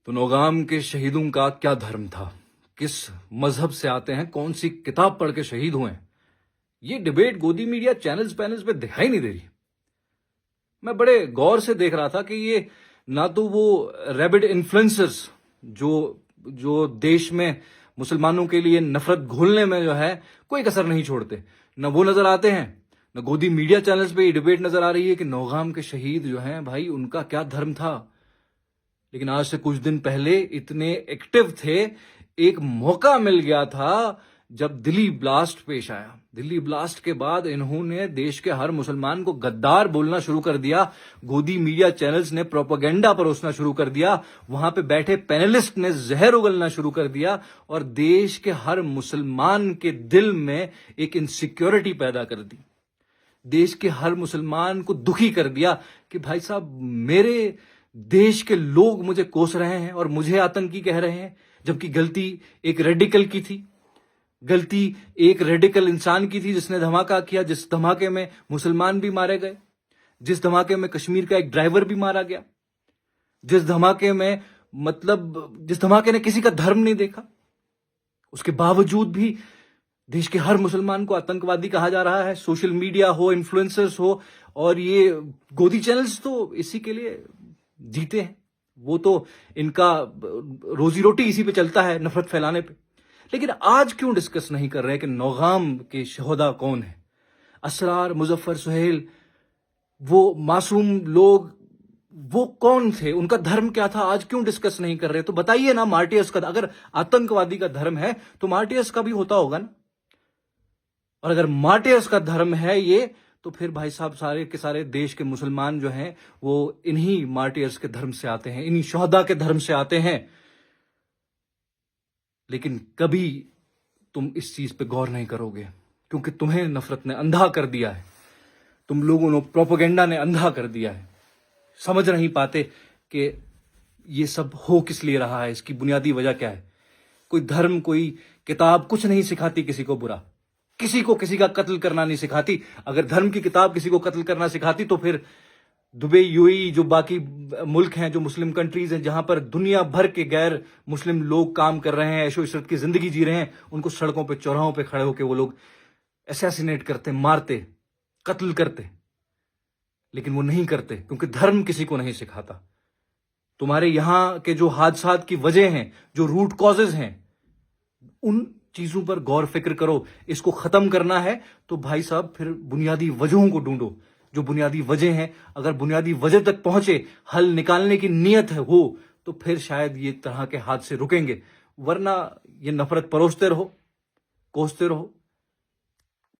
तो नौगाम के शहीदों का क्या धर्म था, किस मजहब से आते हैं, कौन सी किताब पढ़ के शहीद हुए हैं, ये डिबेट गोदी मीडिया चैनल्स पैनल्स पे दिखाई नहीं दे रही। मैं बड़े गौर से देख रहा था कि ये ना तो वो रैबिड इन्फ्लुएंसर्स जो जो देश में मुसलमानों के लिए नफरत घोलने में जो है कोई कसर नहीं छोड़ते, न वो नजर आते हैं, न गोदी मीडिया चैनल्स पे ये डिबेट नजर आ रही है कि नौगाम के शहीद जो हैं भाई उनका क्या धर्म था। लेकिन आज से कुछ दिन पहले इतने एक्टिव थे, एक मौका मिल गया था जब दिल्ली ब्लास्ट पेश आया। दिल्ली ब्लास्ट के बाद इन्होंने देश के हर मुसलमान को गद्दार बोलना शुरू कर दिया। गोदी मीडिया चैनल्स ने प्रोपेगेंडा परोसना शुरू कर दिया, वहां पे बैठे पैनलिस्ट ने जहर उगलना शुरू कर दिया और देश के हर मुसलमान के दिल में एक इनसिक्योरिटी पैदा कर दी। देश के हर मुसलमान को दुखी कर दिया कि भाई साहब मेरे देश के लोग मुझे कोस रहे हैं और मुझे आतंकी कह रहे हैं, जबकि गलती एक रेडिकल की थी। गलती एक रेडिकल इंसान की थी जिसने धमाका किया, जिस धमाके में मुसलमान भी मारे गए, जिस धमाके में कश्मीर का एक ड्राइवर भी मारा गया, जिस धमाके में जिस धमाके ने किसी का धर्म नहीं देखा। उसके बावजूद भी देश के हर मुसलमान को आतंकवादी कहा जा रहा है। सोशल मीडिया हो, इन्फ्लुएंसर्स हो, और ये गोदी चैनल्स तो इसी के लिए जीते हैं। वो तो इनका रोजी रोटी इसी पे चलता है, नफरत फैलाने पे। लेकिन आज क्यों डिस्कस नहीं कर रहे कि नौगाम के शहोदा कौन है? असरार, मुजफ्फर, सुहेल, वो मासूम लोग, वो कौन थे, उनका धर्म क्या था? आज क्यों डिस्कस नहीं कर रहे? तो बताइए ना, मार्टियर्स का अगर आतंकवादी का धर्म है तो मार्टियर्स का भी होता होगा ना। और अगर मार्टियर्स का धर्म है ये, तो फिर भाई साहब सारे के सारे देश के मुसलमान जो हैं वो इन्हीं मार्टियर्स के धर्म से आते हैं, इन्हीं शोहदा के धर्म से आते हैं। लेकिन कभी तुम इस चीज पे गौर नहीं करोगे क्योंकि तुम्हें नफरत ने अंधा कर दिया है, तुम लोगों ने प्रोपेगेंडा ने अंधा कर दिया है। समझ नहीं पाते कि ये सब हो किस लिए रहा है, इसकी बुनियादी वजह क्या है। कोई धर्म, कोई किताब कुछ नहीं सिखाती किसी को बुरा, किसी को किसी का कत्ल करना नहीं सिखाती। अगर धर्म की किताब किसी को कत्ल करना सिखाती तो फिर दुबई, यूएई, जो बाकी मुल्क हैं, जो मुस्लिम कंट्रीज हैं, जहां पर दुनिया भर के गैर मुस्लिम लोग काम कर रहे हैं, ऐशो इशरत की जिंदगी जी रहे हैं, उनको सड़कों पे, चौराहों पे खड़े होकर वो लोग असैसिनेट करते, मारते, कत्ल करते। लेकिन वो नहीं करते क्योंकि धर्म किसी को नहीं सिखाता। तुम्हारे यहां के जो हादसात की वजह हैं, जो रूट कॉजेज हैं, उन चीजों पर गौर फिक्र करो। इसको खत्म करना है तो भाई साहब फिर बुनियादी वजहों को ढूंढो। जो बुनियादी वजह हैं, अगर बुनियादी वजह तक पहुंचे, हल निकालने की नीयत है हो, तो फिर शायद ये तरह के हादसे रुकेंगे। वरना ये नफरत परोसते रहो, कोसते रहो,